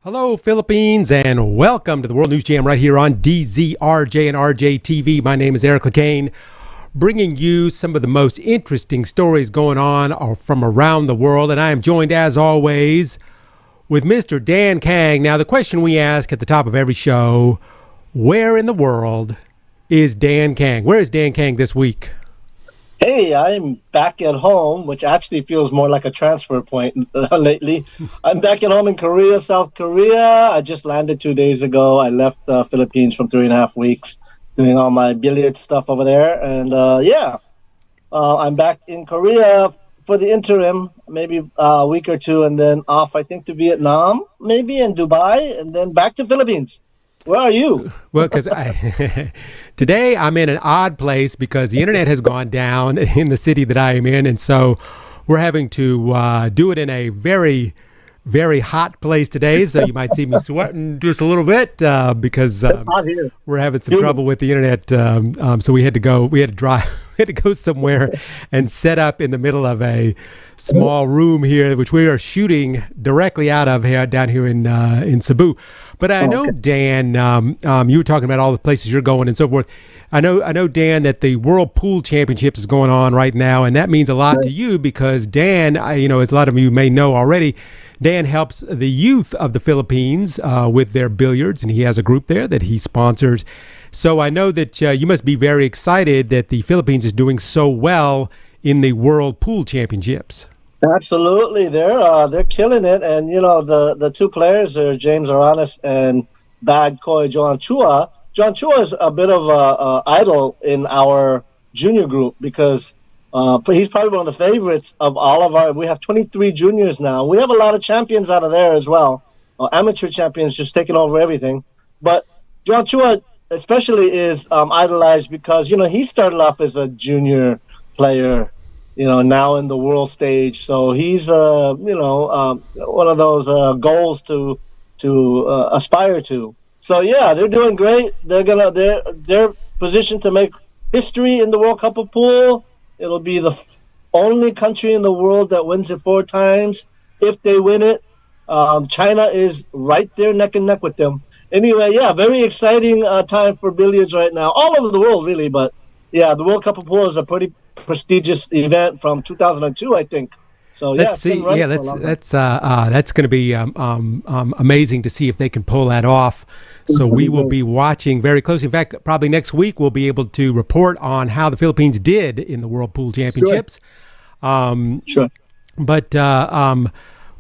Hello, Philippines, and welcome to the World News Jam right here on DZRJ and RJ TV. My name is 𝗡𝗄𝘀, bringing you some of the most interesting stories going on from around the world. And I am joined, as always, with Mr. Dan Kang. Now, the question we ask at the top of every show, where in the world is Dan Kang? Where is Dan Kang this week? Hey, I'm back at home, which actually feels more like a transfer point lately. I'm back at home in Korea, South Korea. I just landed 2 days ago. I left the Philippines from 3.5 weeks doing all my billiard stuff over there. And I'm back in Korea for the interim, maybe a week or two, and then off, I think, to Vietnam, maybe, and Dubai, and then back to Philippines. Where are you? Well, because today I'm in an odd place because the internet has gone down in the city that I am in. And so we're having to do it in a very, very hot place today. So you might see me sweating just a little bit because we're having some trouble with the internet. So we had to go somewhere and set up in the middle of a small room here, which we are shooting directly out of here down here in Cebu. But I know, Dan, you were talking about all the places you're going and so forth. I know, Dan, that the World Pool Championships is going on right now, and that means a lot to you because Dan, as a lot of you may know already, Dan helps the youth of the Philippines with their billiards, and he has a group there that he sponsors. So I know that you must be very excited that the Philippines is doing so well in the World Pool Championships. Absolutely, they're killing it, and the two players are James Aranis and 𝗡𝗲𝘄𝘀. John Chua is a bit of a idol in our junior group because he's probably one of the favorites of all of our. We have 23 juniors now. We have a lot of champions out of there as well, amateur champions just taking over everything. But John Chua especially is idolized because he started off as a junior player. Now in the world stage. So he's, one of those goals to aspire to. So yeah, they're doing great. They're positioned to make history in the World Cup of Pool. It'll be the only country in the world that wins it 4 times. If they win it, China is right there neck and neck with them. Anyway, yeah, very exciting time for billiards right now, all over the world really. But yeah, the World Cup of Pool is a pretty prestigious event from 2002, I think. So let's see. Yeah, that's going to be amazing to see if they can pull that off. So we will be watching very closely. In fact, probably next week we'll be able to report on how the Philippines did in the World Pool Championships. Sure. But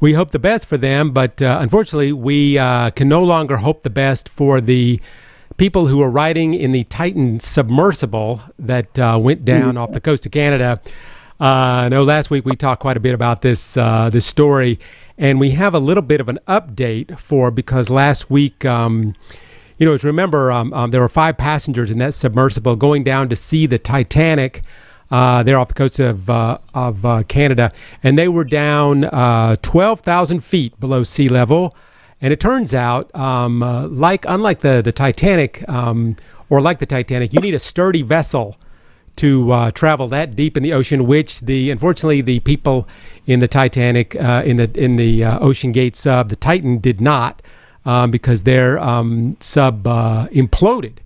we hope the best for them. But unfortunately, we can no longer hope the best for the people who are riding in the Titan submersible that went down off the coast of Canada. I know last week we talked quite a bit about this story, and we have a little bit of an update because last week, remember, there were 5 passengers in that submersible going down to see the Titanic there off the coast of Canada, and they were down 12,000 feet below sea level. And it turns out, unlike the Titanic, or like the Titanic, you need a sturdy vessel to travel that deep in the ocean. Which unfortunately the people in the Titanic, in the Ocean Gate sub, the Titan, did not, because their sub imploded.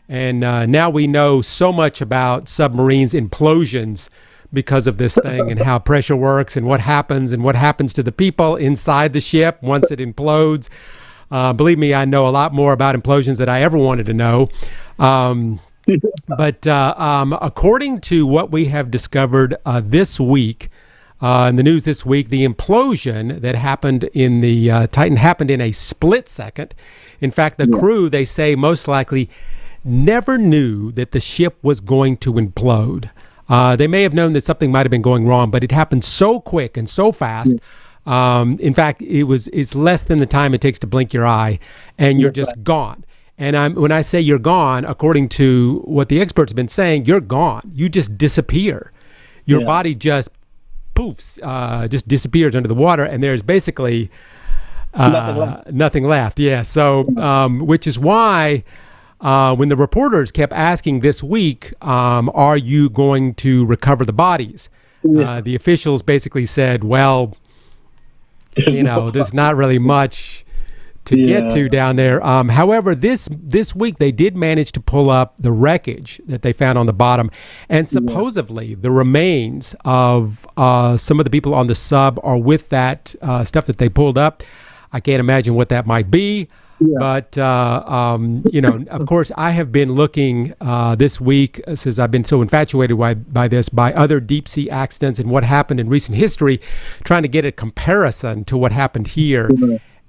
And now we know so much about submarines implosions because of this thing and how pressure works and what happens to the people inside the ship once it implodes. Believe me, I know a lot more about implosions than I ever wanted to know. But according to what we have discovered this week, in the news this week, the implosion that happened in the Titan happened in a split second. In fact, the crew, they say, most likely never knew that the ship was going to implode. They may have known that something might have been going wrong, but it happened so quick and so fast. In fact, it's less than the time it takes to blink your eye, and you're just gone. And when I say you're gone, according to what the experts have been saying, you're gone. You just disappear. Your body just poofs, just disappears under the water, and there's basically nothing left. Yeah. So, which is why. When the reporters kept asking this week, are you going to recover the bodies? The officials basically said, well, there's not really much to get to down there. However, this week they did manage to pull up the wreckage that they found on the bottom, and supposedly the remains of some of the people on the sub are with that stuff that they pulled up. I can't imagine what that might be. But, of course, I have been looking this week, since I've been so infatuated by other deep sea accidents and what happened in recent history, trying to get a comparison to what happened here.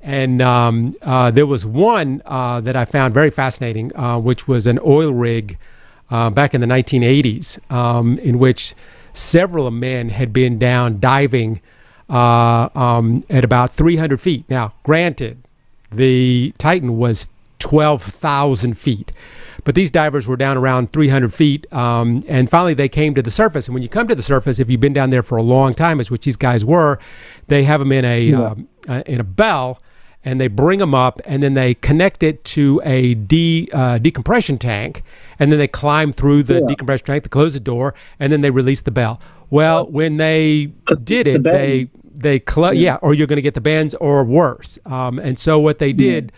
And there was one that I found very fascinating, which was an oil rig back in the 1980s, in which several men had been down diving at about 300 feet. Now, granted, the Titan was 12,000 feet, but these divers were down around 300 feet, and finally they came to the surface. And when you come to the surface, if you've been down there for a long time, as which these guys were, they have them in a bell, and they bring them up, and then they connect it to a decompression tank, and then they climb through the decompression tank, they close the door, and then they release the bell. Well, when they did it, or you're going to get the bends or worse. And so what they did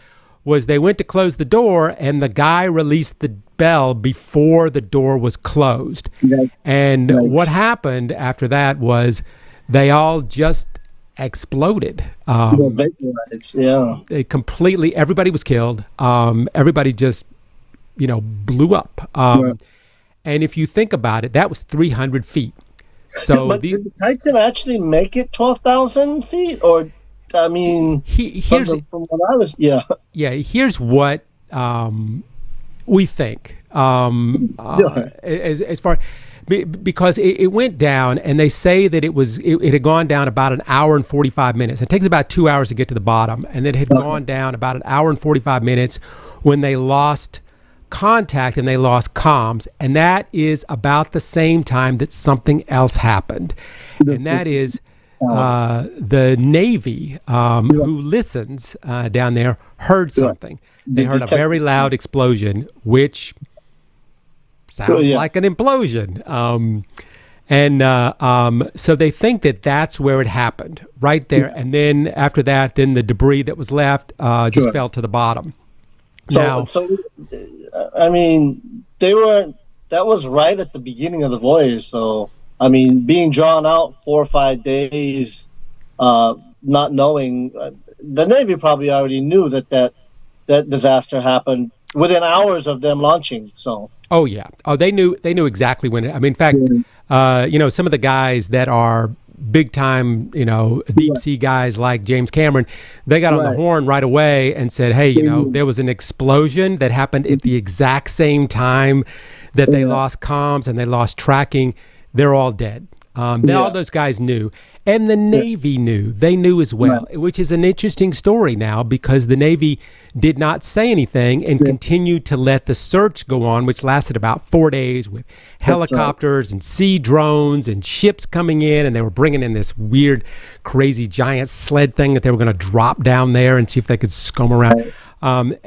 was they went to close the door, and the guy released the bell before the door was closed. What happened after that was they all just exploded. They completely, everybody was killed. Everybody just, blew up. And if you think about it, that was 300 feet. So but did the Titan actually make it 12,000 feet? Or, I mean, from what I was, here's what we think. As far, because it went down, and they say that it had gone down about an hour and 45 minutes. It takes about 2 hours to get to the bottom, and it had gone down about an hour and 45 minutes when they lost contact and they lost comms, and that is about the same time that something else happened, and that is the Navy, who listens down there, heard something. They heard a very loud explosion, which sounds like an implosion, so they think that that's where it happened, right there. And then after that, then the debris that was left just fell to the bottom. So I mean, that was right at the beginning of the voyage. So, I mean, being drawn out 4 or 5 days, not knowing, the Navy probably already knew that disaster happened within hours of them launching. So. Oh yeah. Oh, they knew exactly when. In fact, some of the guys that are big time, deep sea guys like James Cameron, they got on the horn right away and said, hey, there was an explosion that happened at the exact same time that they lost comms and they lost tracking. They're all dead. All those guys knew. And the Navy knew. They knew as well, which is an interesting story now, because the Navy did not say anything and continued to let the search go on, which lasted about 4 days with helicopters and sea drones and ships coming in, and they were bringing in this weird, crazy giant sled thing that they were going to drop down there and see if they could scum around. The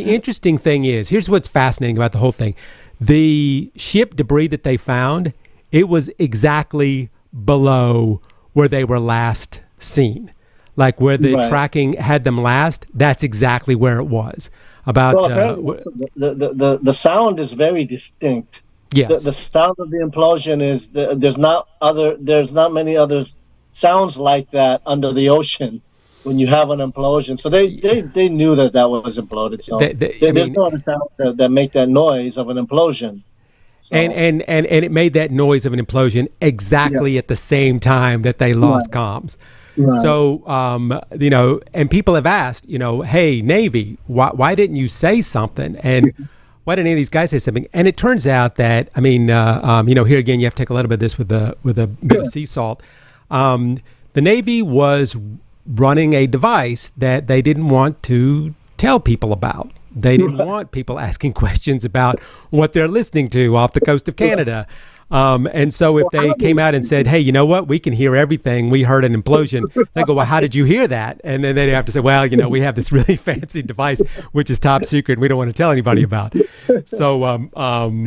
interesting thing is, here's what's fascinating about the whole thing. The ship debris that they found, it was exactly below where they were last seen. Like where the tracking had them last, that's exactly where it was. The sound is very distinct. Yes. The sound of the implosion is, there's not many other sounds like that under the ocean when you have an implosion. So they knew that was imploded. So there's no other sounds that make that noise of an implosion. So. And it made that noise of an implosion exactly at the same time that they lost comms. Right. So, and people have asked, hey, Navy, why didn't you say something? And why didn't any of these guys say something? And it turns out that, here again, you have to take a little bit of this with a bit of sea salt. The Navy was running a device that they didn't want to tell people about. They didn't want people asking questions about what they're listening to off the coast of Canada. And so if they came out and said, hey, you know what, we can hear everything, we heard an implosion, they go, well, how did you hear that? And then they'd have to say, well, we have this really fancy device, which is top secret, and we don't want to tell anybody about. So that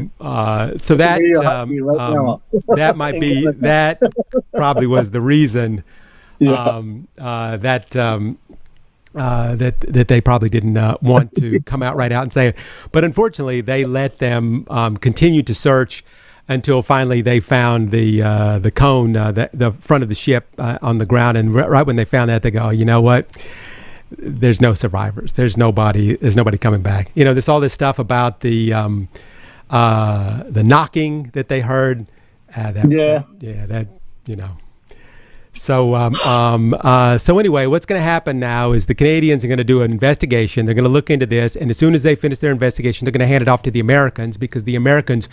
probably was the reason Yeah. That they probably didn't want to come out right out and say it. But unfortunately, they let them continue to search until finally they found the cone, the front of the ship on the ground. And right when they found that, they go, you know what? There's no survivors. There's nobody coming back. There's all this stuff about the knocking that they heard. So anyway, what's going to happen now is the Canadians are going to do an investigation. They're going to look into this, and as soon as they finish their investigation, they're going to hand it off to the Americans, because the Americans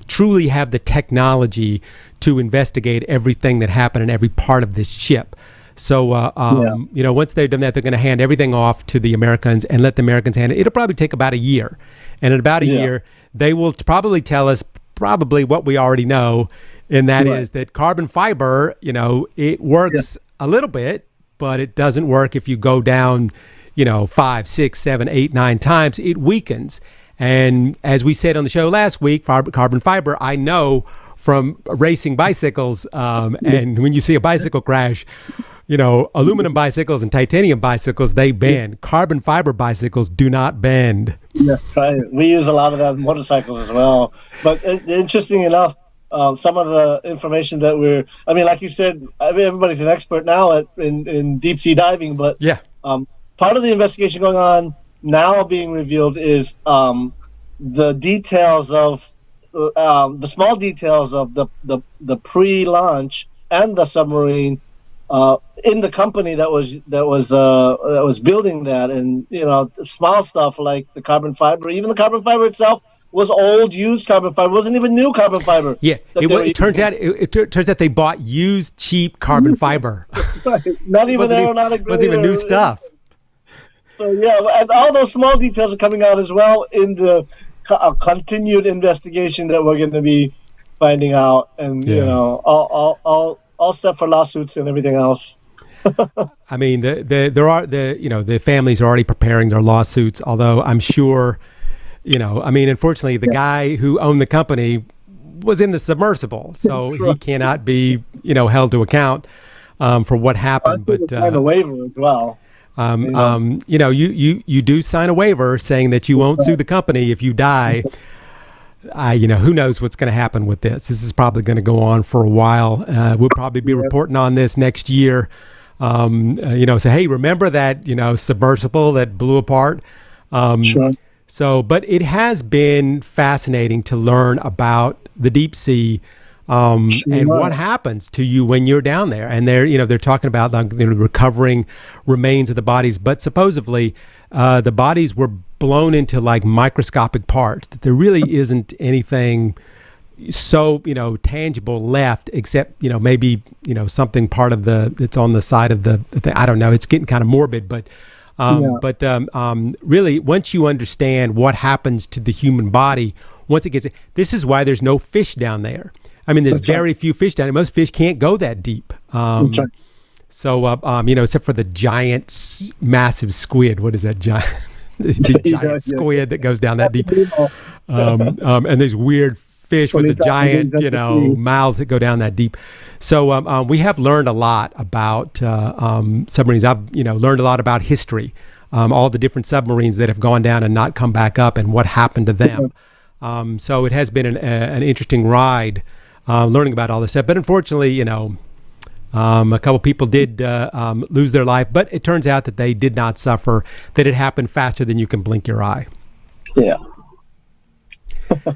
truly have the technology to investigate everything that happened in every part of this ship. So, once they've done that, they're going to hand everything off to the Americans and let the Americans handle it. It'll probably take about a year. And in about a year, they will probably tell us what we already know. And that is that carbon fiber, it works a little bit, but it doesn't work if you go down, 5, 6, 7, 8, 9 times. It weakens. And as we said on the show last week, carbon fiber, I know from racing bicycles, and when you see a bicycle crash, aluminum bicycles and titanium bicycles, they bend. Carbon fiber bicycles do not bend. That's right. We use a lot of that in motorcycles as well. But interesting enough, some of the information that like you said, everybody's an expert now in deep sea diving, but part of the investigation going on now being revealed is the details of the small details of the pre-launch and the submarine in the company that was building that, and small stuff like the carbon fiber, even the carbon fiber itself was old, used carbon fiber. It wasn't even new carbon fiber. Yeah, it turns out they bought used, cheap carbon fiber. Not even aeronautic. It wasn't even new stuff. So and all those small details are coming out as well in the continued investigation that we're going to be finding out, and all set for lawsuits and everything else. I mean, the families are already preparing their lawsuits. Although I'm sure, unfortunately, the guy who owned the company was in the submersible, so he cannot be, held to account for what happened. But signed a waiver as well. You do sign a waiver saying that you won't sue the company if you die. Who knows what's going to happen with this? This is probably going to go on for a while. We'll probably be reporting on this next year. Say, hey, remember that, submersible that blew apart? Sure. So, but it has been fascinating to learn about the deep sea and what happens to you when you're down there. And they're talking about the recovering remains of the bodies, but supposedly the bodies were blown into like microscopic parts, that there really isn't anything so tangible left, except maybe something part of it's on the side of the thing. I don't know, it's getting kind of morbid, but really, once you understand what happens to the human body once it gets this is why there's no fish down there. I mean, there's very few fish down there. Most fish can't go that deep. So except for the giant massive squid. What is that giant the giant squid that goes down that deep, and these weird fish with the giant mouths that go down that deep. So we have learned a lot about submarines. I've learned a lot about history, all the different submarines that have gone down and not come back up, and what happened to them. So it has been an interesting ride learning about all this stuff. But unfortunately, a couple people did lose their life, but it turns out that they did not suffer, that it happened faster than you can blink your eye. Yeah.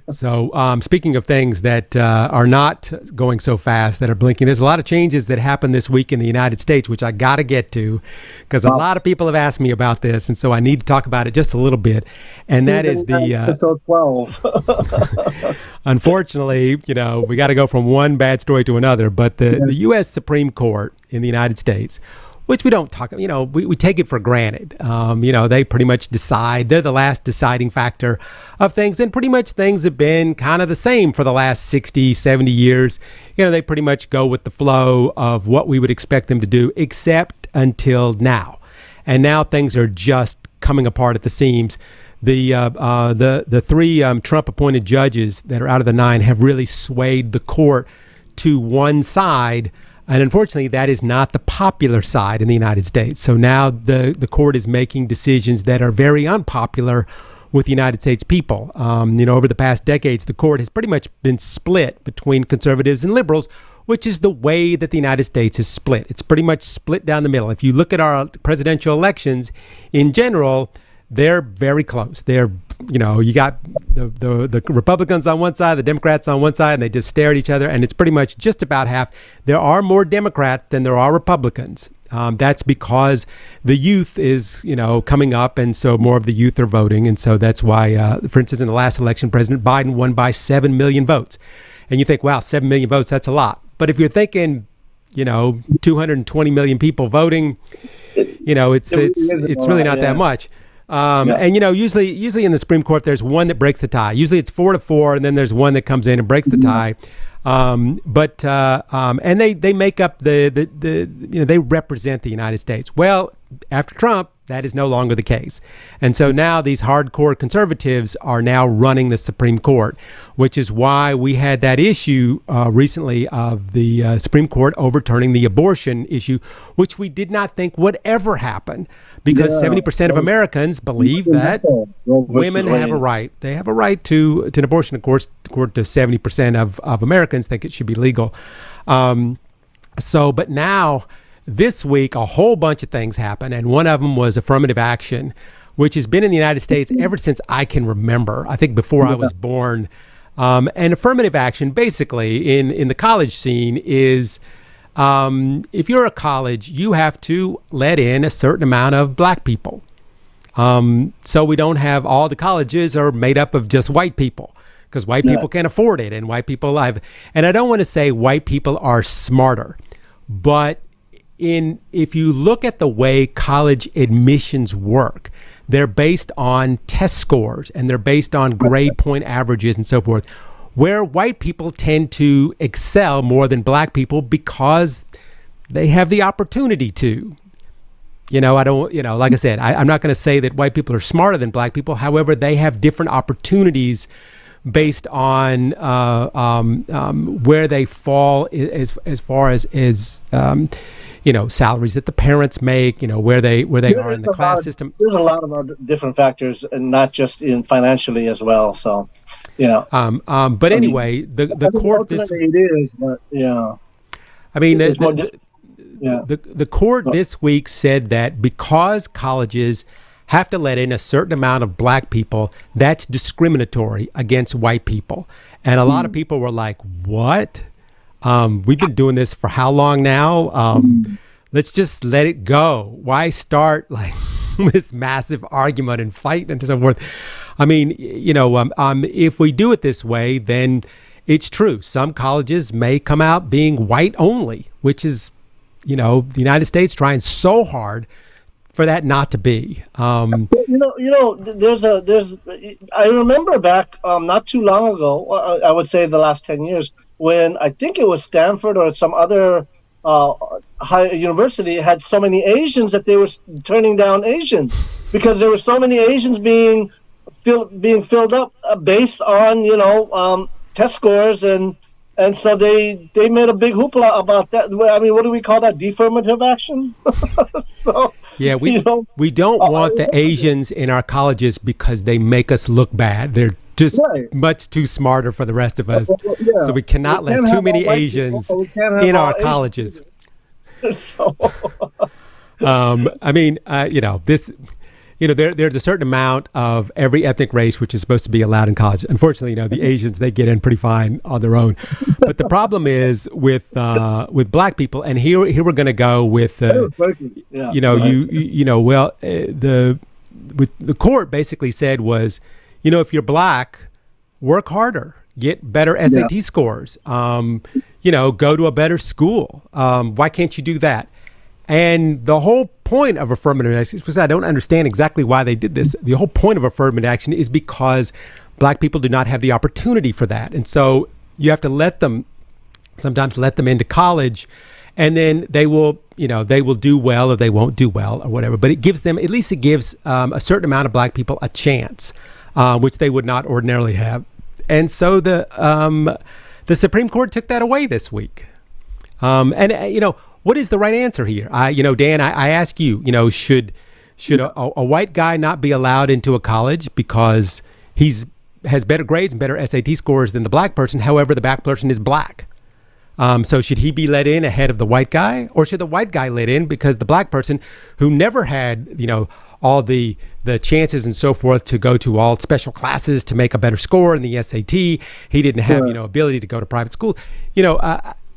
So speaking of things that are not going so fast, that are blinking, there's a lot of changes that happened this week in the United States, which I got to get to, because a lot of people have asked me about this, and so I need to talk about it just a little bit. And that is the episode 12. Unfortunately, we got to go from one bad story to another, but the U.S. Supreme Court in the United States, which we don't talk, we take it for granted. They pretty much decide. They're the last deciding factor of things. And pretty much things have been kind of the same for the last 60, 70 years. They pretty much go with the flow of what we would expect them to do, except until now. And now things are just coming apart at the seams. The three Trump-appointed judges that are out of the 9 have really swayed the court to one side And unfortunately, that is not the popular side in the United States. So now the court is making decisions that are very unpopular with the United States people. Over the past decades, the court has pretty much been split between conservatives and liberals, which is the way that the United States is split. It's pretty much split down the middle. If you look at our presidential elections in general, they're very close. You got the Republicans on one side, the Democrats on one side, and they just stare at each other, and it's pretty much just about half. There are more Democrats than there are Republicans. That's because the youth is, coming up, and so more of the youth are voting. And so that's why, for instance, in the last election, President Biden won by 7 million votes. And you think, wow, 7 million votes, that's a lot. But if you're thinking, 220 million people voting, it's really not that much. And usually in the Supreme Court, there's one that breaks the tie. Usually it's 4-4, and then there's one that comes in and breaks the tie. And they make up they represent the United States. Well, after Trump, that is no longer the case. And so now these hardcore conservatives are now running the Supreme Court, which is why we had that issue recently of the Supreme Court overturning the abortion issue, which we did not think would ever happen, because 70% of Americans believe that women have a right. They have a right to an abortion, of course, according to 70% of Americans think it should be legal. But now, this week, a whole bunch of things happened, and one of them was affirmative action, which has been in the United States ever since I can remember. I think before I was born. And affirmative action, basically, in the college scene is, if you're a college, you have to let in a certain amount of black people. So we don't have all the colleges are made up of just white people, because white people can't afford it, and white people and I don't want to say white people are smarter, but if you look at the way college admissions work, they're based on test scores, and they're based on grade point averages and so forth, where white people tend to excel more than black people because they have the opportunity to. Like I said, I'm not going to say that white people are smarter than black people. However, they have different opportunities based on where they fall as far as salaries that the parents make, where they are in the class system. There's a lot of different factors, and not just in financially as well. So, But anyway, the court. It is, but yeah. I mean, the court this week said that because colleges have to let in a certain amount of black people, that's discriminatory against white people. And a lot of people were like, what? We've been doing this for how long now? Let's just let it go. Why start this massive argument and fight and so forth? I mean, if we do it this way, then it's true. Some colleges may come out being white only, which is, the United States trying so hard for that not to be. I remember back not too long ago, I would say the last 10 years, when I think it was Stanford or some other high university had so many Asians that they were turning down Asians because there were so many Asians being filled up based on test scores, and so they made a big hoopla about that. I mean, what do we call that? Deaffirmative action. So yeah, we don't want the Asians in our colleges because they make us look bad. They're just much too smarter for the rest of us. So we cannot let too many Asians in our colleges. So, there's a certain amount of every ethnic race which is supposed to be allowed in college. Unfortunately, the Asians, they get in pretty fine on their own. But the problem is with black people, and here we're going to go with the court basically said was, if you're black, work harder, get better SAT scores, go to a better school. Why can't you do that? And the whole point of affirmative action, because I don't understand exactly why they did this. The whole point of affirmative action is because black people do not have the opportunity for that. And so you have to sometimes let them into college, and then they will do well or they won't do well or whatever. But it gives a certain amount of black people a chance, which they would not ordinarily have. And so the Supreme Court took that away this week. What is the right answer here? Dan, I ask you, should a white guy not be allowed into a college because has better grades and better SAT scores than the black person? However, the black person is black. So should he be let in ahead of the white guy, or should the white guy let in because the black person who never had, all the chances and so forth to go to all special classes to make a better score in the SAT, he didn't have, ability to go to private school,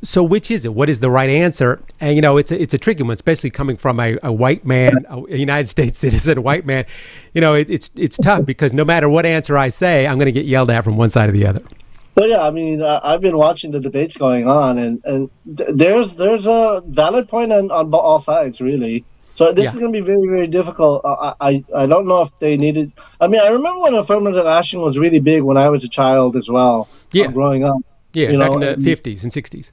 so which is it? What is the right answer? And, it's a tricky one, especially coming from a white man, a United States citizen, a white man. It's tough because no matter what answer I say, I'm going to get yelled at from one side or the other. Well, yeah, I mean, I've been watching the debates going on, and there's a valid point on all sides, really. So this is going to be very, very difficult. I don't know if they needed. I mean, I remember when affirmative action was really big when I was a child as well. Growing up. Yeah, back in the 50s and 60s.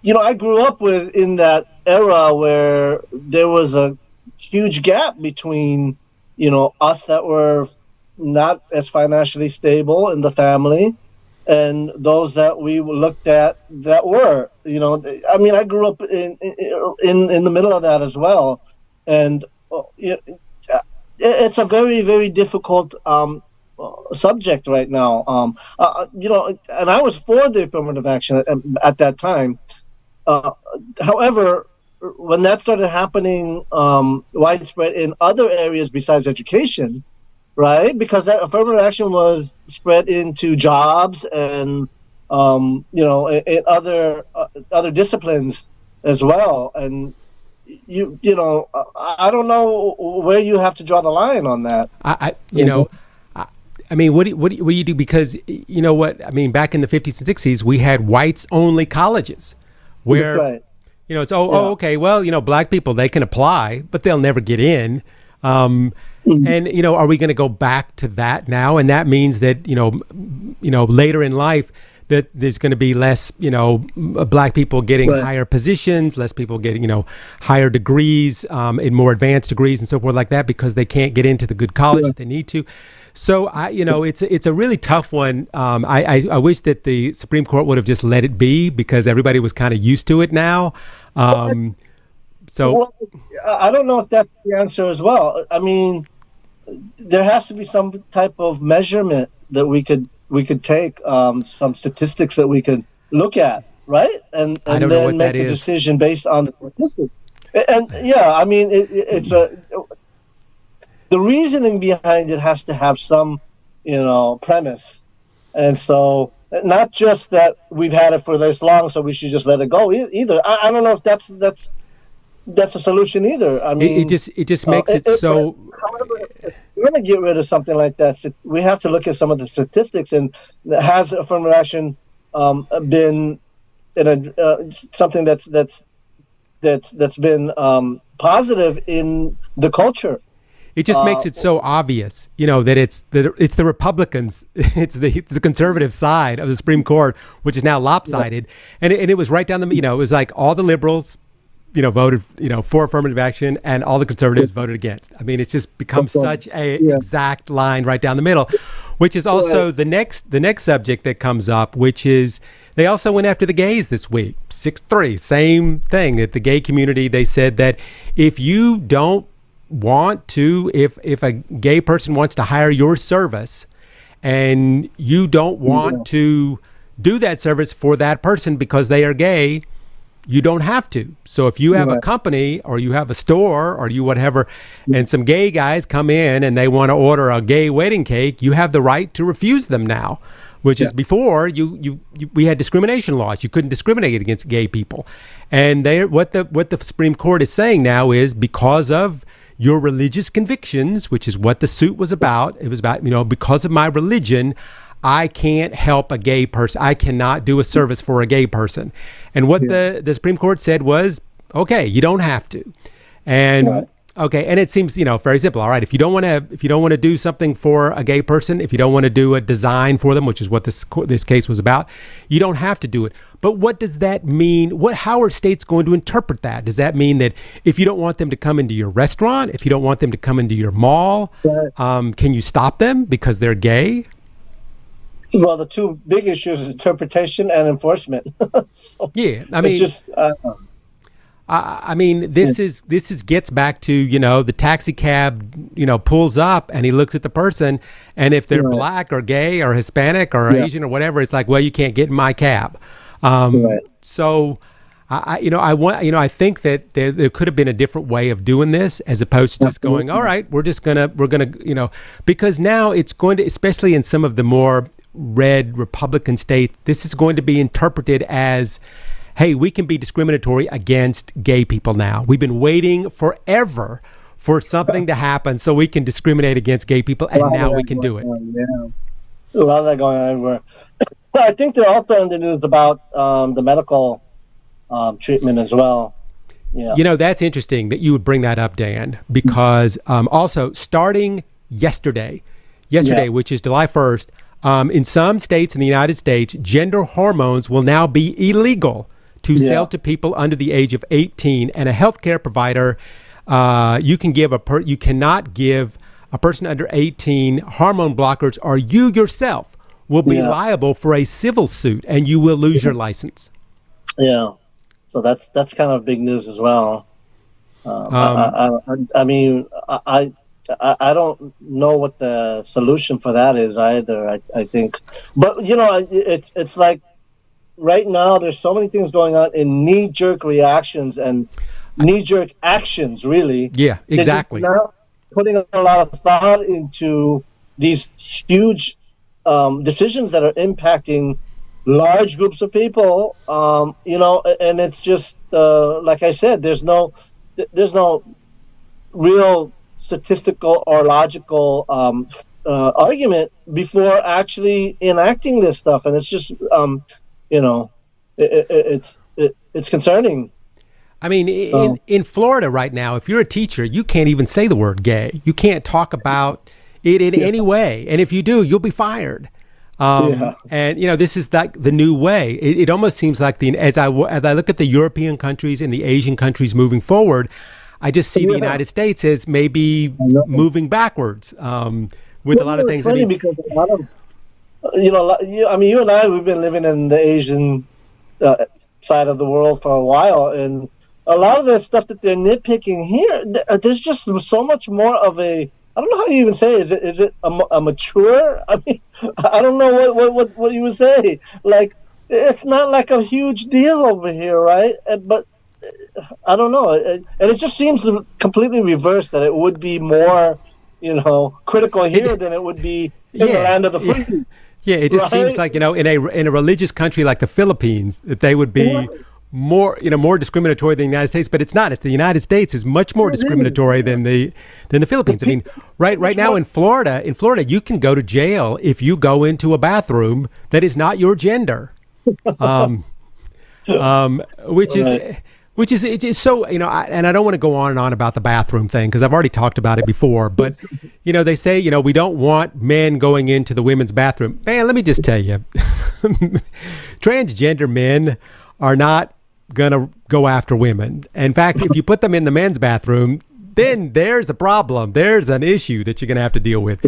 And I grew up in that era where there was a huge gap between, us that were not as financially stable in the family, and those that we looked at that were, I mean, I grew up in the middle of that as well, and it's a very, very difficult subject right now. And I was for the affirmative action at that time. However, when that started happening widespread in other areas besides education, right? Because that affirmative action was spread into jobs and in other disciplines as well. And I don't know where you have to draw the line on that. I mean, what do you do? Because back in the 50s and 60s, we had whites only colleges where, right. It's, okay, well, black people, they can apply, but they'll never get in. And, are we going to go back to that now? And that means that, later in life, that there's going to be less, black people getting higher positions, less people getting, higher degrees, in more advanced degrees and so forth like that, because they can't get into the good college that they need to. So it's a really tough one. I wish that the Supreme Court would have just let it be because everybody was kind of used to it now. I don't know if that's the answer as well. I mean, there has to be some type of measurement that we could take, some statistics that we could look at, right? And then make a decision based on the statistics. And I mean, it's the reasoning behind it has to have some, premise. And so not just that we've had it for this long, so we should just let it go either. I don't know if that's a solution either. I mean, it just makes it so. However, if we're going to get rid of something like that, we have to look at some of the statistics. And has affirmative action been in something that's been positive in the culture? It just makes it so obvious, that it's the Republicans, it's the conservative side of the Supreme Court, which is now lopsided, and it was right down the, it was like all the liberals, voted, for affirmative action, and all the conservatives voted against. I mean, it's just become such a exact line right down the middle, which is also the next subject that comes up, which is they also went after the gays this week, 6-3, same thing. At the gay community, they said that if you don't want to, if a gay person wants to hire your service and you don't want to do that service for that person because they are gay, you don't have to. So if you have a company or you have a store or you whatever, and some gay guys come in and they want to order a gay wedding cake, you have the right to refuse them now, which is before we had discrimination laws. You couldn't discriminate against gay people. And what the Supreme Court is saying now is because of your religious convictions, which is what the suit was about. It was about, because of my religion, I can't help a gay person. I cannot do a service for a gay person. And what the Supreme Court said was, okay, you don't have to. And okay, and it seems, very simple. All right, if you don't want to do something for a gay person, if you don't want to do a design for them, which is what this case was about, you don't have to do it. But what does that mean? How are states going to interpret that? Does that mean that if you don't want them to come into your restaurant, if you don't want them to come into your mall, can you stop them because they're gay? Well, the two big issues is interpretation and enforcement. So Yeah, I it's mean, just this gets back to, the taxi cab, pulls up and he looks at the person, and if they're Right. black or gay or Hispanic or Yeah. Asian or whatever, it's like, well, you can't get in my cab. Right. So I think that there could have been a different way of doing this, as opposed to just going, all right, we're gonna, because now it's going to, especially in some of the more red Republican states, this is going to be interpreted as, hey, we can be discriminatory against gay people now. We've been waiting forever for something to happen so we can discriminate against gay people, and now we can do it. Yeah. A lot of that going on everywhere. I think they're also in the news about the medical treatment as well. Yeah. That's interesting that you would bring that up, Dan, because also starting yesterday, which is July 1st, in some states in the United States, gender hormones will now be illegal to sell to people under the age of 18, and a healthcare provider, you cannot give a person under 18 hormone blockers, or you yourself will be liable for a civil suit, and you will lose your license. Yeah, so that's kind of big news as well. I mean, I don't know what the solution for that is either. I think, but it's like right now there's so many things going on in knee-jerk reactions and knee-jerk actions. Really, yeah, exactly. They're just not putting a lot of thought into these huge decisions that are impacting large groups of people, and it's just like I said, there's no real statistical or logical argument before actually enacting this stuff, and it's just it's concerning. I mean, in Florida right now, if you're a teacher, you can't even say the word gay. You can't talk about it in any way, and if you do, you'll be fired. And this is like the new way. It almost seems like as I look at the European countries and the Asian countries moving forward, I just see the United States as maybe moving backwards with a lot of things. It's funny because a lot of you and I, we've been living in the Asian side of the world for a while, and a lot of the stuff that they're nitpicking here, there's just so much more of a, I don't know how you even say it. Is it a mature? I mean, I don't know what you would say. Like, it's not like a huge deal over here, right? But I don't know. And it just seems completely reversed, that it would be more, critical here than it would be in the land of the free. Yeah, it just seems like, in a religious country like the Philippines, that they would be more discriminatory than the United States, but it's not. The United States is much more discriminatory than the Philippines. I mean, right now in Florida, you can go to jail if you go into a bathroom that is not your gender, which is it's so, and I don't want to go on and on about the bathroom thing because I've already talked about it before, but they say, we don't want men going into the women's bathroom. Man, let me just tell you, transgender men are not going to go after women. In fact, if you put them in the men's bathroom, then there's a problem. There's an issue that you're going to have to deal with,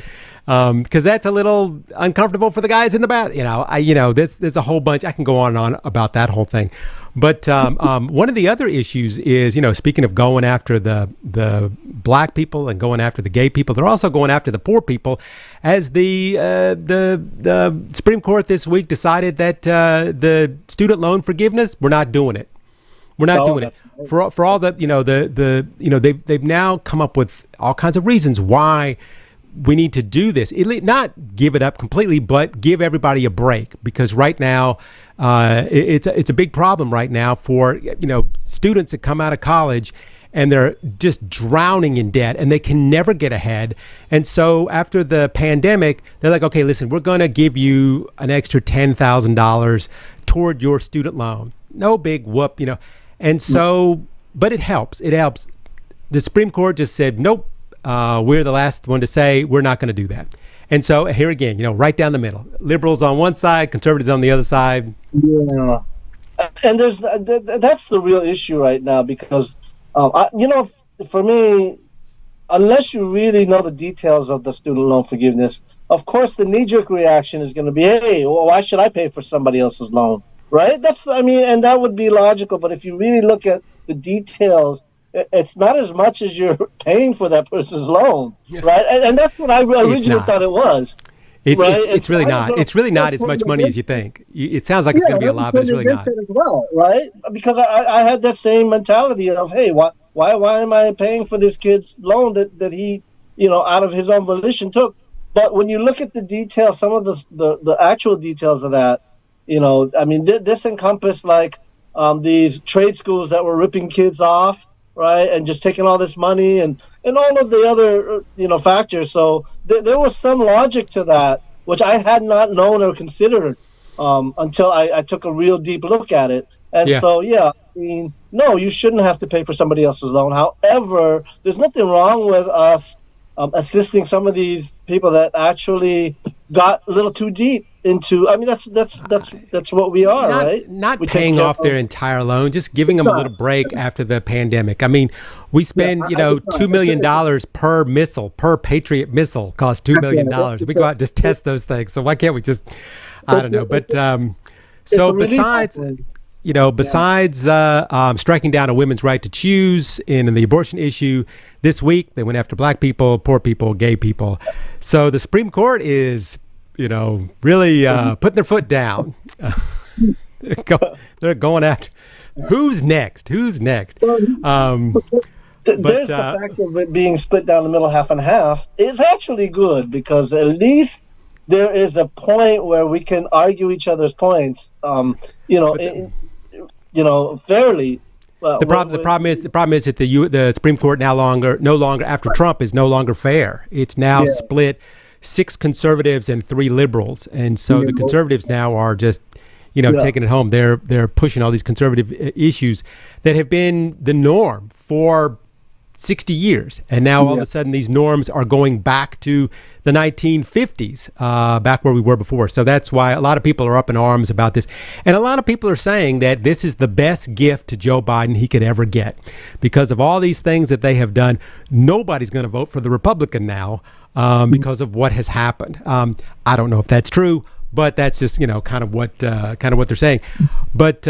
because that's a little uncomfortable for the guys in the bath. There's a whole bunch. I can go on and on about that whole thing. But one of the other issues is, speaking of going after the black people and going after the gay people, they're also going after the poor people, as the Supreme Court this week decided that the student loan forgiveness, we're not doing it. We're not doing it for all the they've now come up with all kinds of reasons why we need to do this. Not give it up completely, but give everybody a break, because right now it's a big problem right now for students that come out of college and they're just drowning in debt and they can never get ahead. And so after the pandemic, they're like, okay, listen, we're going to give you an extra $10,000 toward your student loan. No big whoop, And so, but it helps. It helps. The Supreme Court just said, nope, we're the last one to say we're not going to do that. And so here again, right down the middle, liberals on one side, conservatives on the other side. Yeah. And that's the real issue right now, because, for me, unless you really know the details of the student loan forgiveness, of course the knee-jerk reaction is going to be, hey, well, why should I pay for somebody else's loan? Right? And that would be logical. But if you really look at the details, it's not as much as you're paying for that person's loan, right? And that's what I originally thought it was. It's really not. It's really not as much money as you think. It sounds like it's going to be a lot, but it's really not. As well, right? Because I had that same mentality of, hey, why am I paying for this kid's loan that he, out of his own volition took? But when you look at the details, some of the actual details of that, this encompassed like these trade schools that were ripping kids off, right, and just taking all this money and all of the other factors. So there was some logic to that, which I had not known or considered until I took a real deep look at it. And no, you shouldn't have to pay for somebody else's loan. However, there's nothing wrong with us assisting some of these people that actually got a little too deep into. I mean, that's what we are, right? Not paying off their entire loan, just giving them a little break after the pandemic. I mean, we spend $2 million per missile, per Patriot missile costs $2 million. We go out and just test those things. So why can't we just? I don't know. But so besides striking down a women's right to choose in the abortion issue, this week they went after black people, poor people, gay people. So the Supreme Court is, really putting their foot down. They're going after. Who's next? There's the fact of it being split down the middle, half and half, is actually good because at least there is a point where we can argue each other's points. Fairly. Well, the problem is that the Supreme Court no longer after Trump is no longer fair. It's now split 6 conservatives and 3 liberals, and so the conservatives now are just taking it home. They're pushing all these conservative issues that have been the norm for 60 years, and now all of a sudden these norms are going back to the 1950s, back where we were before. So that's why a lot of people are up in arms about this, and a lot of people are saying that this is the best gift to Joe Biden he could ever get because of all these things that they have done. Nobody's going to vote for the Republican now because of what has happened. I don't know if that's true, but that's just kind of what they're saying. But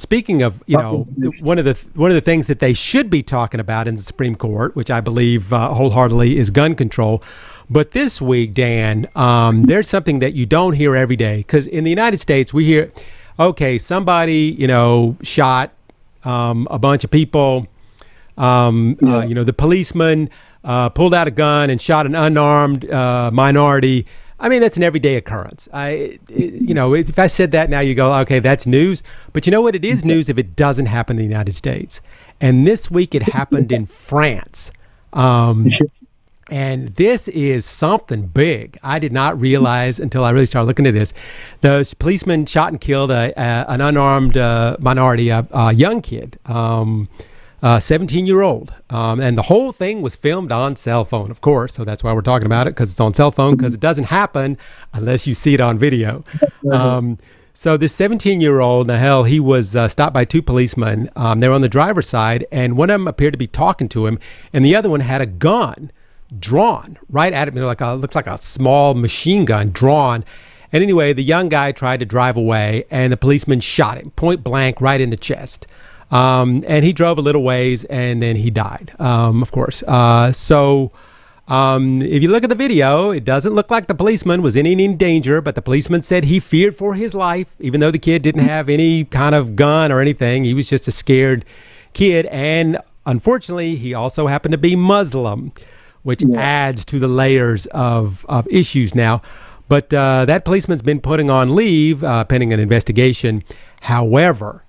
speaking of one of the things that they should be talking about in the Supreme Court, which I believe wholeheartedly, is gun control. But this week, Dan, there's something that you don't hear every day, because in the United States we hear, okay, somebody shot a bunch of people. The policeman pulled out a gun and shot an unarmed minority. I mean, that's an everyday occurrence. If I said that now, you go, okay, that's news. But you know what? It is news if it doesn't happen in the United States. And this week it happened in France. And this is something big. I did not realize until I really started looking at this. The policeman shot and killed an unarmed minority, a young kid. 17-year-old. And the whole thing was filmed on cell phone, of course. So that's why we're talking about it, because it's on cell phone, because it doesn't happen unless you see it on video. So this 17-year-old, he was stopped by 2 policemen. They were on the driver's side, and one of them appeared to be talking to him, and the other one had a gun drawn right at him. Looked like a small machine gun drawn. And anyway, the young guy tried to drive away, and the policeman shot him point blank right in the chest. And he drove a little ways, and then he died, of course. So if you look at the video, it doesn't look like the policeman was in any danger, but the policeman said he feared for his life, even though the kid didn't have any kind of gun or anything. He was just a scared kid. And unfortunately, he also happened to be Muslim, which adds to the layers of issues now. But that policeman's been putting on leave pending an investigation. However,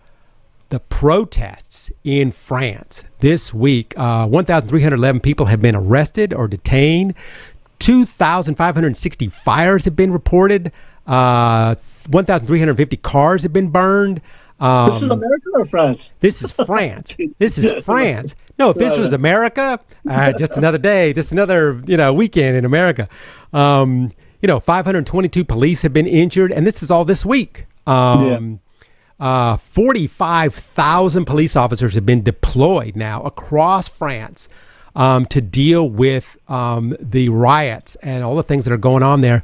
the protests in France this week, 1,311 people have been arrested or detained. 2,560 fires have been reported. 1,350 cars have been burned. This is America or France? This is France. This is France. No, if this was America, just another day, just another weekend in America. 522 police have been injured, and this is all this week. 45,000 police officers have been deployed now across France to deal with the riots and all the things that are going on there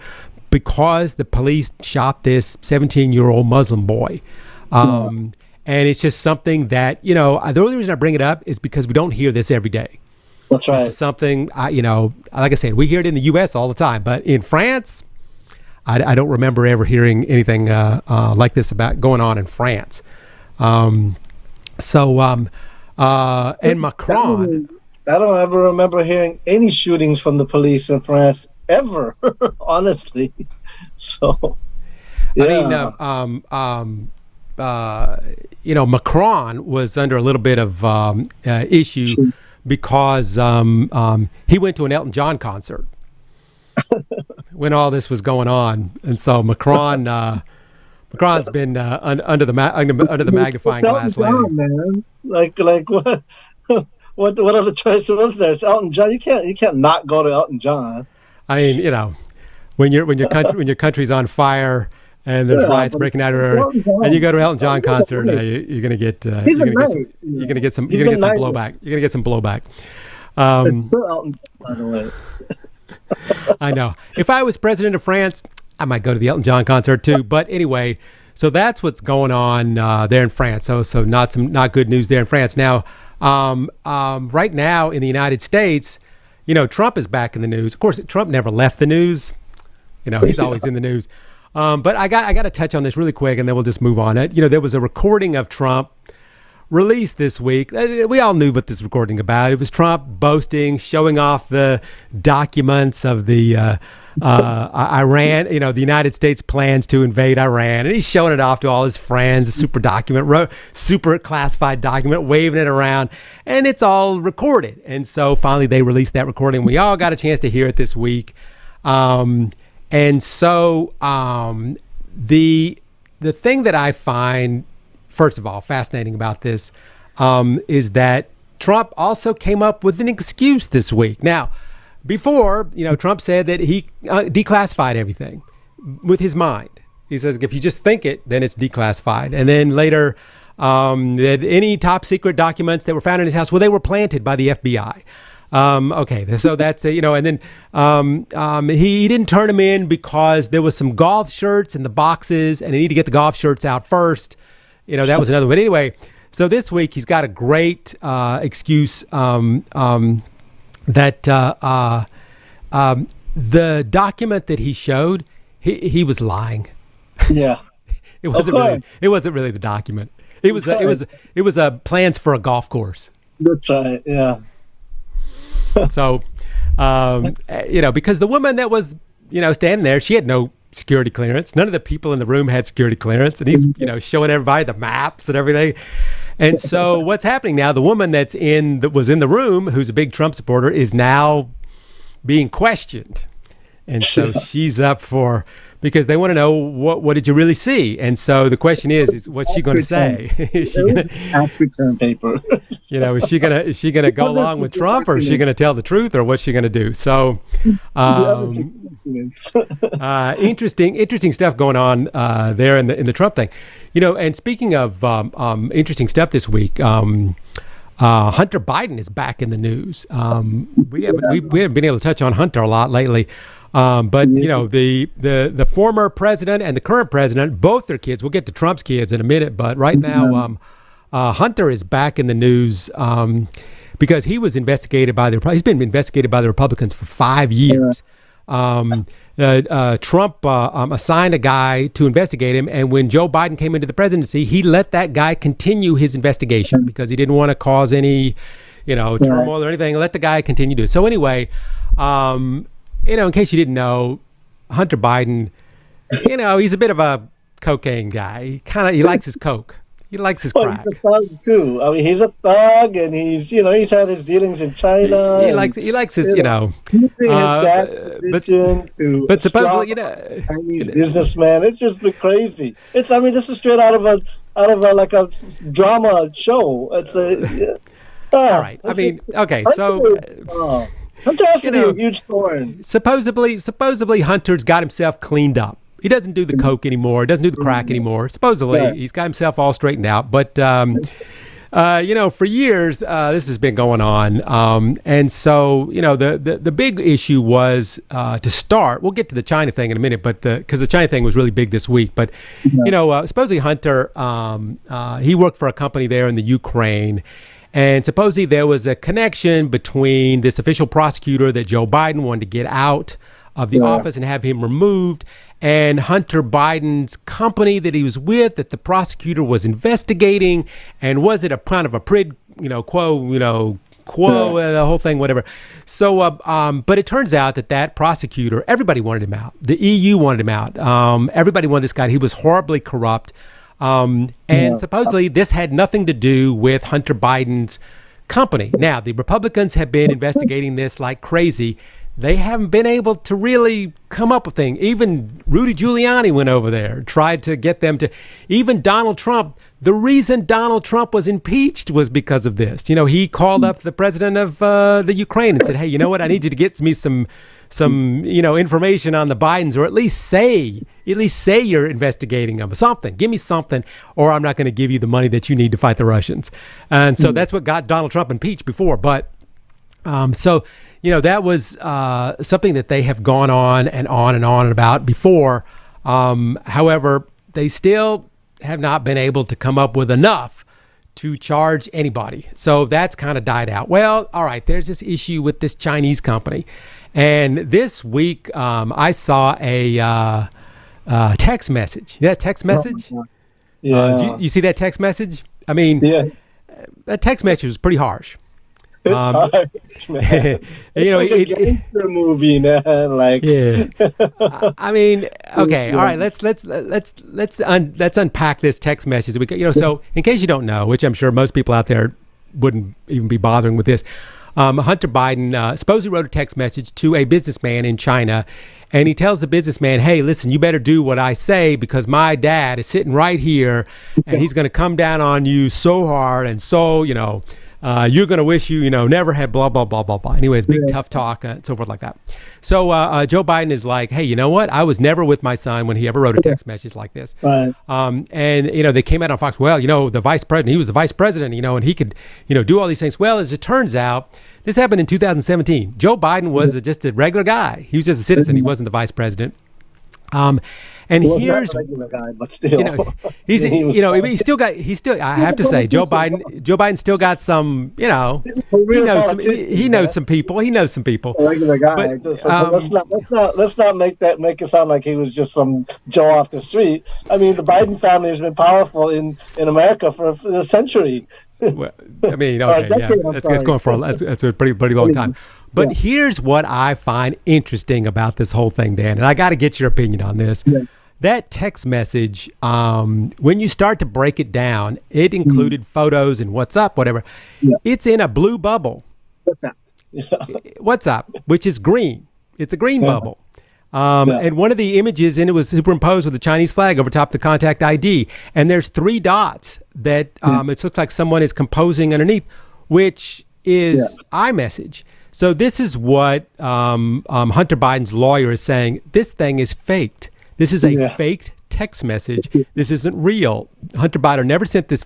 because the police shot this 17-year-old Muslim boy. And it's just something that, the only reason I bring it up is because we don't hear this every day. That's right. This is something, like I said, we hear it in the U.S. all the time, but in France, I don't remember ever hearing anything like this about going on in France. And Macron. I don't ever remember hearing any shootings from the police in France ever, honestly. So, yeah. Macron was under a little bit of issue because he went to an Elton John concert when all this was going on, and so Macron's been under the magnifying glass lately. Man. Like what? What other choice was there? It's Elton John. You can't not go to Elton John. I mean, when your country's on fire and there's riots breaking out and you go to Elton John concert, you're gonna get some blowback. You're gonna get some blowback. It's still Elton John, by the way. I know. If I was president of France, I might go to the Elton John concert too. But anyway, so that's what's going on there in France. So not good news there in France. Now, right now in the United States, Trump is back in the news. Of course, Trump never left the news. He's always in the news. But I got to touch on this really quick, and then we'll just move on. There was a recording of Trump released this week. We all knew what this recording about. It was Trump boasting, showing off the documents of the Iran, the United States plans to invade Iran, and he's showing it off to all his friends, a super document, super classified document, waving it around, and it's all recorded. And so finally they released that recording. We all got a chance to hear it this week. And so the thing that I find, first of all, fascinating about this is that Trump also came up with an excuse this week. Now, before, Trump said that he declassified everything with his mind. He says, if you just think it, then it's declassified. And then later, that any top secret documents that were found in his house, well, they were planted by the FBI. Okay, so that's, and then he didn't turn them in because there was some golf shirts in the boxes and he needed to get the golf shirts out first. That was another. But anyway, so this week he's got a great excuse that the document that he showed, he was lying. Yeah, it wasn't really the document. It was plans for a golf course. That's right. Yeah. So, because the woman that was, standing there, she had no security clearance. None of the people in the room had security clearance, and he's, showing everybody the maps and everything. And so what's happening now, the woman that was in the room, who's a big Trump supporter, is now being questioned. And so she's up because they want to know what did you really see? And so the question is what's she going to say? Is she going to tax return paper? Is she going to go along with Trump, or is she going to tell the truth, or what's she going to do? So, interesting stuff going on there in the Trump thing, And speaking of interesting stuff this week, Hunter Biden is back in the news. We haven't been able to touch on Hunter a lot lately. But the former president and the current president, both their kids, we'll get to Trump's kids in a minute, but right now Hunter is back in the news because he was investigated he's been investigated by the Republicans for 5 years. Trump assigned a guy to investigate him, and when Joe Biden came into the presidency, he let that guy continue his investigation because he didn't want to cause any turmoil or anything. Let the guy continue to. So anyway, in case you didn't know, Hunter Biden, he's a bit of a cocaine guy. He likes his coke. He likes his crack. He's a thug too. I mean, he's a thug, and he's had his dealings in China. He likes his using his dad's position but supposedly Chinese businessman. It's just been crazy. This is straight out of a like a drama show. It's all right. I mean, okay, so. Hunter has to be a huge thorn. Supposedly Hunter's got himself cleaned up. He doesn't do the coke anymore. Doesn't do the crack anymore. Supposedly he's got himself all straightened out. But For years, this has been going on. And so, the big issue was to start. We'll get to the China thing in a minute, but because the China thing was really big this week. But, supposedly Hunter, he worked for a company there in the Ukraine. And supposedly there was a connection between this official prosecutor that Joe Biden wanted to get out of the office and have him removed, and Hunter Biden's company that he was with, that the prosecutor was investigating. And was it a kind of a quo, the whole thing, whatever. So, but it turns out that prosecutor, everybody wanted him out. The EU wanted him out. Everybody wanted this guy. He was horribly corrupt. And supposedly this had nothing to do with Hunter Biden's company. Now, the Republicans have been investigating this like crazy. They haven't been able to really come up with things. Even Rudy Giuliani went over there, tried to get them to. Even Donald Trump, the reason Donald Trump was impeached was because of this. He called up the president of the Ukraine and said, hey, you know what? I need you to get me some information on the Bidens, or at least say you're investigating them, something. Give me something, or I'm not going to give you the money that you need to fight the Russians. And so that's what got Donald Trump impeached before. But that was something that they have gone on and on and on about before. However, they still have not been able to come up with enough to charge anybody. So that's kind of died out. Well, all right, there's this issue with this Chinese company. And this week, I saw a text message. Yeah, text message? Yeah. You see that text message? I mean, that text message was pretty harsh. It's harsh, man. It's like a gangster movie, man. Like, I mean, okay, all right. Let's unpack this text message. So in case you don't know, which I'm sure most people out there wouldn't even be bothering with this, Hunter Biden supposedly wrote a text message to a businessman in China, and he tells the businessman, hey, listen, you better do what I say, because my dad is sitting right here, and he's going to come down on you so hard, and so, you're going to wish you, never had blah, blah, blah, blah, blah. Anyways, big tough talk and so forth like that. So Joe Biden is like, hey, you know what? I was never with my son when he ever wrote a text message like this. Right. And, they came out on Fox, well, the vice president, he was the vice president, and he could, do all these things. Well, as it turns out, this happened in 2017. Joe Biden was just a regular guy. He was just a citizen. He wasn't the vice president. And here's, not a regular guy, but still, he's I have to say, Joe Biden still got some, he knows some people. He knows some people. A regular guy. But, let's not make it sound like he was just some Joe off the street. I mean, the Biden family has been powerful in America for a century. Well, I mean, okay, that's going for that's a pretty long time. But here's what I find interesting about this whole thing, Dan, and I got to get your opinion on this. Yeah. That text message, when you start to break it down, it included photos and what's up, whatever. Yeah. It's in a blue bubble. What's up? What's up? Which is green. It's a green bubble. And one of the images in it was superimposed with the Chinese flag over top the contact ID. And there's 3 dots that it looks like someone is composing underneath, which is iMessage. So this is what Hunter Biden's lawyer is saying. This thing is faked. This is a faked text message. This isn't real. Hunter Biden never sent this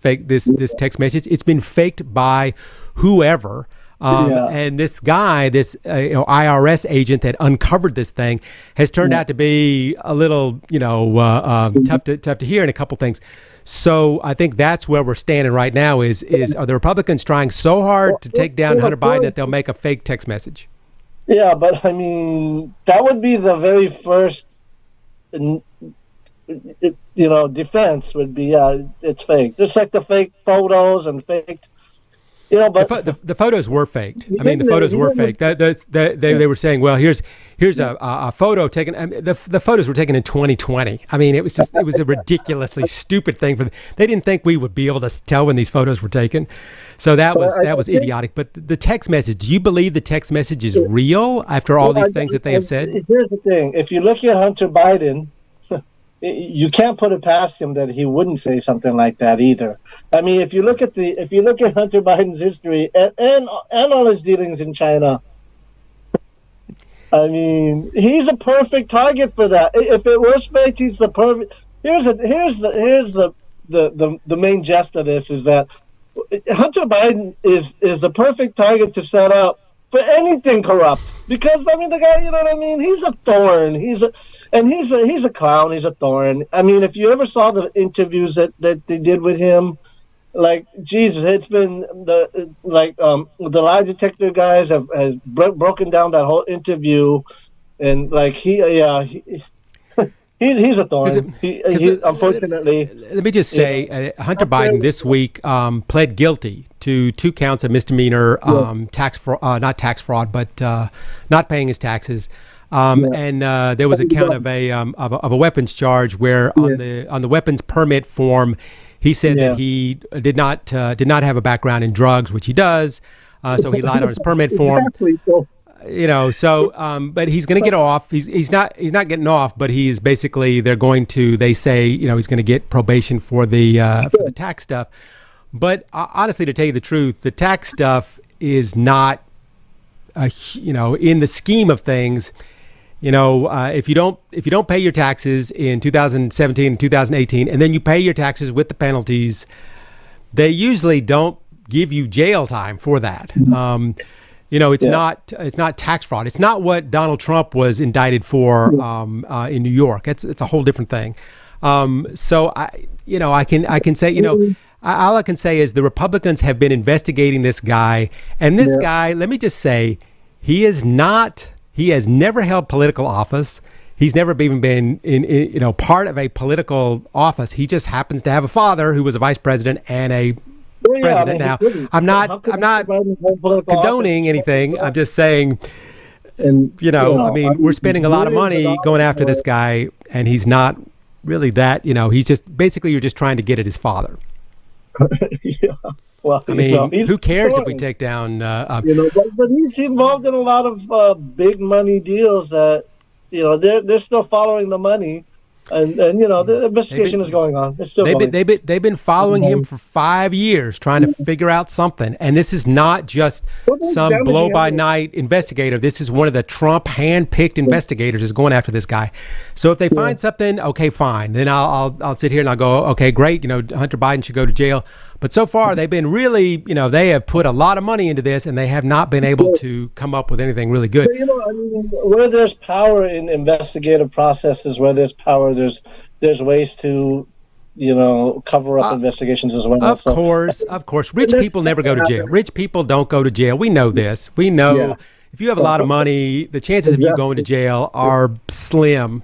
text message. It's been faked by whoever. And this guy, this IRS agent that uncovered this thing, has turned out to be a little, tough to hear in a couple things. So I think that's where we're standing right now. Is are the Republicans trying so hard to take down Hunter Biden that they'll make a fake text message? Yeah, but I mean, that would be the very first, defense would be, it's fake. Just like the fake photos and faked. But the photos were faked. I mean, the photos were faked. They were saying, well, here's a photo taken. I mean, the photos were taken in 2020. I mean, it was a ridiculously stupid thing they didn't think we would be able to tell when these photos were taken. So that was idiotic. But the text message, do you believe the text message is real after all these things that they have said? Here's the thing: if you look at Hunter Biden, you can't put it past him that he wouldn't say something like that either. I mean, if you look at Hunter Biden's history and all his dealings in China, I mean, he's a perfect target for that. If it was fake, he's the perfect. Here's the main jest of this is that Hunter Biden is the perfect target to set up for anything corrupt, because I mean the guy, you know what I mean? He's a thorn. He's a clown. He's a thorn. I mean, if you ever saw the interviews that they did with him, like Jesus, it's been the lie detector guys have broken down that whole interview, and like he's a thorn. He unfortunately. Let me just say, Hunter Biden this week pled guilty to 2 counts of misdemeanor tax fraud, not tax fraud, but not paying his taxes. And there was a count of a weapons charge where on the weapons permit form, he said that he did not have a background in drugs, which he does. So he lied on his permit form. Exactly. So. You know, so but he's going to get off. He's not getting off, but he's basically they say, you know, he's going to get probation for the tax stuff. But honestly, to tell you the truth, the tax stuff is not, you know, in the scheme of things. You know, if you don't pay your taxes in 2017 and 2018, and then you pay your taxes with the penalties, they usually don't give you jail time for that. You know, it's not tax fraud. It's not what Donald Trump was indicted for in New York. It's a whole different thing. So I can say, you know, all I can say is the Republicans have been investigating this guy, and this guy, let me just say, he has never held political office. He's never even been in part of a political office. He just happens to have a father who was a vice president and a president. Now, I'm not condoning anything. I'm just saying, you know, I mean, we're spending a lot of money going after this guy, and he's not really that, you know, he's just basically, you're just trying to get at his father. Well, I mean, who cares if we take down, but he's involved in a lot of big money deals that, you know, they're still following the money. And you know, the investigation is going on. It's still they've been following him for 5 years, trying to figure out something. And this is not just some blow-by-night investigator. This is one of the Trump hand-picked investigators is going after this guy. So if they find something, okay, fine. Then I'll sit here and I'll go, okay, great. You know, Hunter Biden should go to jail. But so far, they've been really, you know, they have put a lot of money into this, and they have not been able to come up with anything really good. But, you know, I mean, where there's power in investigative processes, where there's power, there's ways to, you know, cover up investigations as well. Of course. Rich people never go to jail. Rich people don't go to jail. We know this. We know if you have a lot of money, the chances of you going to jail are slim.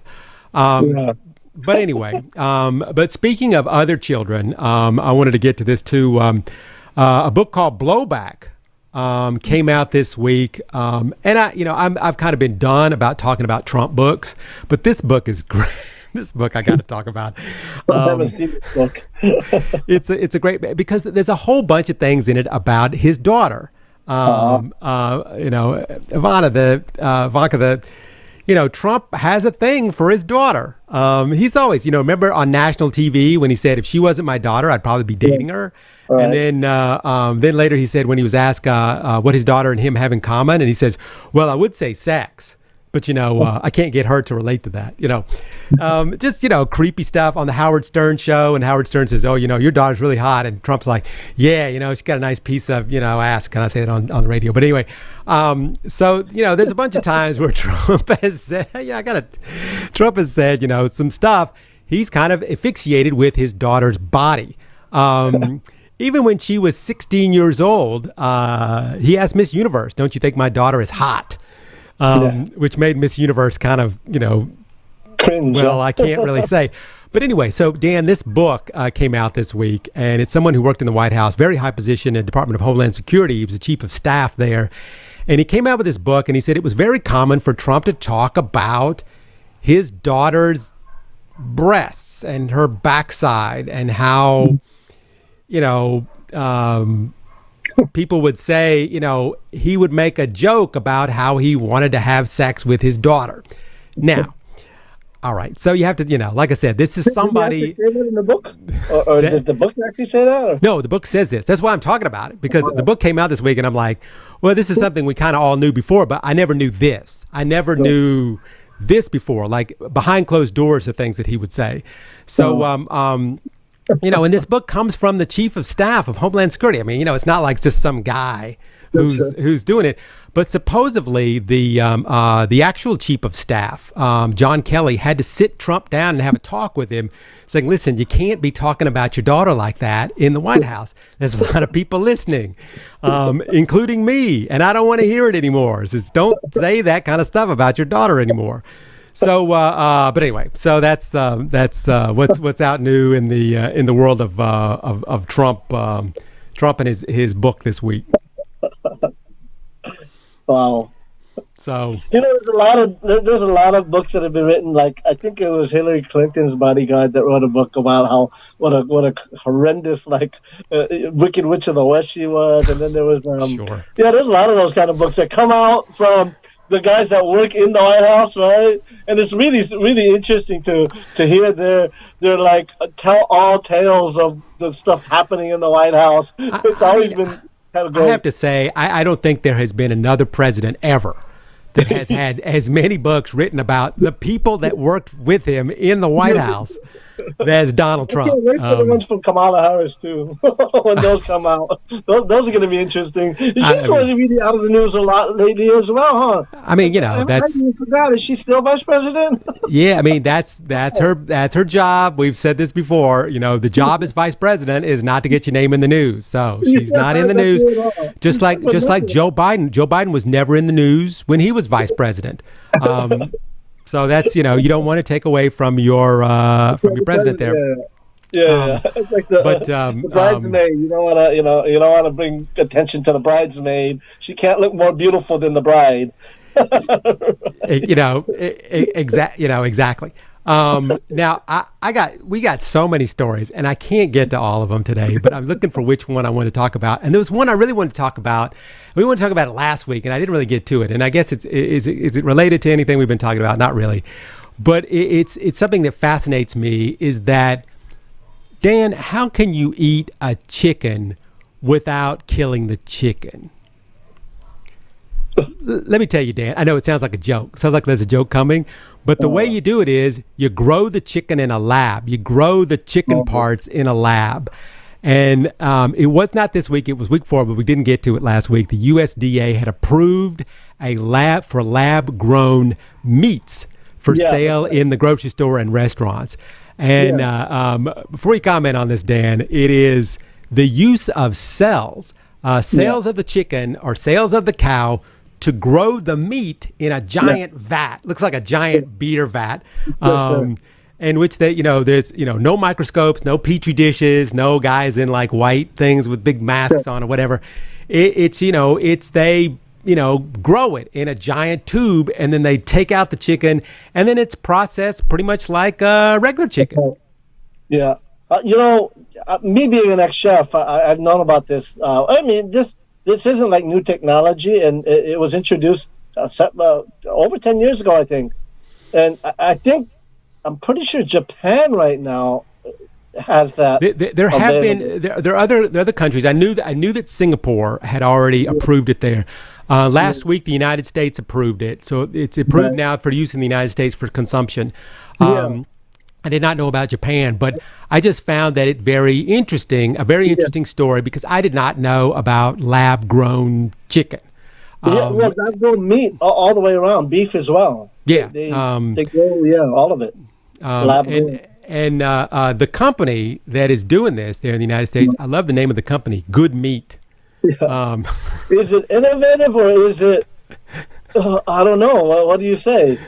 But anyway, but speaking of other children, I wanted to get to this too. A book called Blowback came out this week, and I've kind of been done about talking about Trump books, but this book is great. This book I got to talk about. I haven't seen this book. It's a great, because there's a whole bunch of things in it about his daughter. Ivanka, you know, Trump has a thing for his daughter. He's always, you know, remember on national TV when he said, if she wasn't my daughter, I'd probably be dating her. Right. And then later he said, when he was asked what his daughter and him have in common, and he says, well, I would say sex, but, you know, I can't get her to relate to that, you know. Just, you know, creepy stuff on the Howard Stern show. And Howard Stern says, oh, you know, your daughter's really hot. And Trump's like, yeah, you know, she's got a nice piece of, you know, ass. Can I say it on the radio? But anyway, so, you know, there's a bunch of times where Trump has said, Trump has said, you know, some stuff. He's kind of asphyxiated with his daughter's body. Even when she was 16 years old, he asked Miss Universe, don't you think my daughter is hot? Which made Miss Universe kind of, you know, cringe. Well, I can't really say. But anyway, so Dan, this book came out this week, and it's someone who worked in the White House, very high position in the Department of Homeland Security. He was the chief of staff there. And he came out with this book, and he said it was very common for Trump to talk about his daughter's breasts and her backside, and how, you know, people would say, you know, he would make a joke about how he wanted to have sex with his daughter. Now, all right, so you have to, you know, like I said, this is somebody. Did you have to say that in the book, or did the book actually say that? Or? No, the book says this. That's why I'm talking about it, because the book came out this week, and I'm like, well, this is something we kind of all knew before, but I never knew this. I never knew this before, like behind closed doors, the things that he would say. So, And this book comes from the chief of staff of Homeland Security. I mean, it's not like just some guy who's doing it, but supposedly the actual chief of staff, John Kelly, had to sit Trump down and have a talk with him, saying, "Listen, you can't be talking about your daughter like that in the White House. There's a lot of people listening, including me, and I don't want to hear it anymore. So don't say that kind of stuff about your daughter anymore." So, but anyway, so that's what's out new in the world of Trump, Trump and his book this week. Wow. So there's a lot of books that have been written. Like I think it was Hillary Clinton's bodyguard that wrote a book about what a horrendous Wicked Witch of the West she was, and then there was sure. Yeah, there's a lot of those kind of books that come out from the guys that work in the White House, right? And it's really, really interesting to hear their tell all tales of the stuff happening in the White House. It's always been kind of great. I have to say, I don't think there has been another president ever that has had as many books written about the people that worked with him in the White House as Donald Trump. I can't wait for the ones from Kamala Harris, too, when those come out. Those are going to be interesting. She's going to be out of the news a lot lately as well, huh? I mean, that's... I forgot. Is she still vice president? Yeah, I mean, that's her job. We've said this before. The job as vice president is not to get your name in the news. So she's not in the news. Just like Joe Biden. Joe Biden was never in the news when he was vice president. So that's you don't want to take away from your president there. Yeah. It's like the bridesmaid. You don't want to bring attention to the bridesmaid. She can't look more beautiful than the bride. Exactly. Now we got so many stories, and I can't get to all of them today, but I'm looking for which one I want to talk about. And there was one I really wanted to talk about. We wanted to talk about it last week, and I didn't really get to it. And I guess is it related to anything we've been talking about? Not really, but it's something that fascinates me. Is that, Dan, how can you eat a chicken without killing the chicken? Let me tell you, Dan, I know it sounds like a joke. Sounds like there's a joke coming. But the way you do it is you grow the chicken in a lab. You grow the chicken parts in a lab. And it was not this week. It was week 4, but we didn't get to it last week. The USDA had approved a lab-grown meats for sale in the grocery store and restaurants. And before you comment on this, Dan, it is the use of cells of the chicken or cells of the cow to grow the meat in a giant vat. Looks like a giant beer vat. In which there's no microscopes, no petri dishes, no guys in like white things with big masks on or whatever. They grow it in a giant tube, and then they take out the chicken, and then it's processed pretty much like a regular chicken. Yeah. Me being an ex-chef, I've known about this. This isn't like new technology, and it was introduced over 10 years ago, I think. And I'm pretty sure Japan right now has that. There have been there are other countries. I knew that Singapore had already approved it there. Last week, the United States approved it, so it's approved now for use in the United States for consumption. I did not know about Japan, but I just found that a very interesting story, because I did not know about lab-grown chicken. Lab-grown meat all the way around, beef as well. Yeah. They grow, all of it. And the company that is doing this there in the United States, I love the name of the company, Good Meat. Yeah. Is it innovative, or is it, I don't know, what do you say?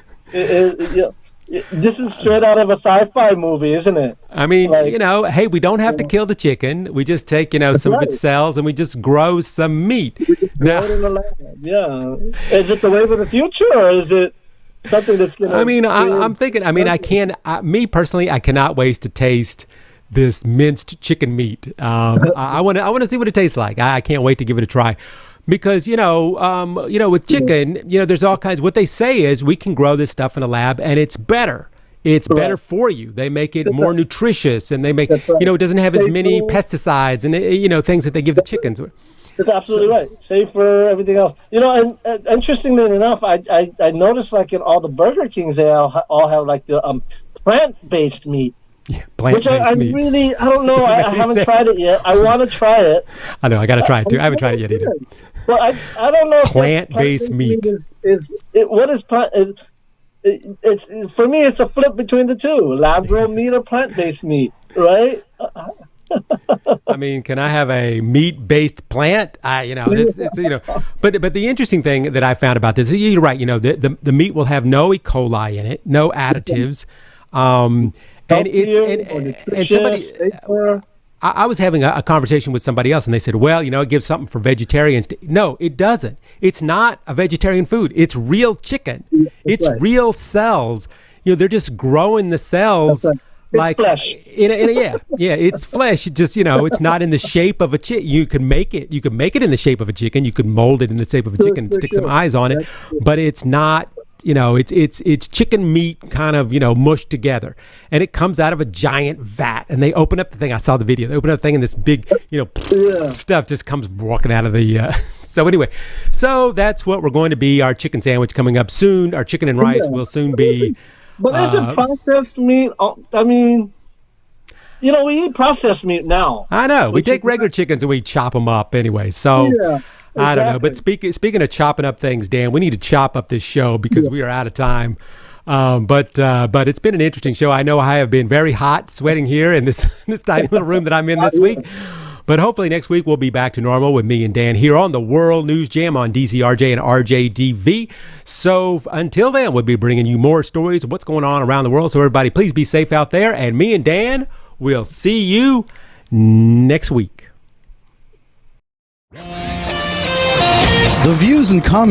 This is straight out of a sci-fi movie, isn't it? I mean, hey, we don't have to kill the chicken. We just take, some of its cells, and we just grow some meat. We just grow it in the lab. Yeah. Is it the wave of the future, or is it something that's going to... I mean, I'm thinking, me personally, I cannot wait to taste this minced chicken meat. I want to see what it tastes like. I can't wait to give it a try. Because, with chicken, there's all kinds. What they say is we can grow this stuff in a lab, and it's better. It's better for you. They make it more nutritious, and they make, it doesn't have as many pesticides and, things that they give the chickens. That's absolutely right. Safe for everything else. And interestingly enough, I noticed like in all the Burger Kings, they all have like the plant-based meat. Plant-based I meat. really, I don't know. I haven't tried it yet. I want to try it. I know. I got to try it too. I haven't tried it yet either. But I don't know. If Plant-based meat what is plant? For me, it's a flip between the two: lab-grown meat or plant-based meat, right? I mean, can I have a meat-based plant? But the interesting thing that I found about this, you're right. The meat will have no E. coli in it, no additives, and somebody. I was having a conversation with somebody else, and they said, "Well, it gives something for vegetarians." No, it doesn't. It's not a vegetarian food. It's real chicken. It's real cells. They're just growing the cells. Like flesh. It's flesh. It just it's not in the shape of a chicken. You can make it. You can make it in the shape of a chicken. You could mold it in the shape of a chicken, stick some eyes on it, but it's not. It's chicken meat kind of mushed together, and it comes out of a giant vat. And they open up the thing. I saw the video. They open up the thing, and this big stuff just comes walking out of the. So anyway, that's what we're going to be. Our chicken sandwich coming up soon. Our chicken and rice will soon be. But isn't processed meat? I mean, we eat processed meat now. I know. We take regular chickens and we chop them up anyway. So I don't know. But speaking of chopping up things, Dan, we need to chop up this show because we are out of time. But it's been an interesting show. I know I have been very hot, sweating here in this tiny little room that I'm in this week. But hopefully next week we'll be back to normal with me and Dan here on the World News Jam on DZRJ and RJDV. So until then, we'll be bringing you more stories of what's going on around the world. So everybody, please be safe out there. And me and Dan will see you next week. The views and comments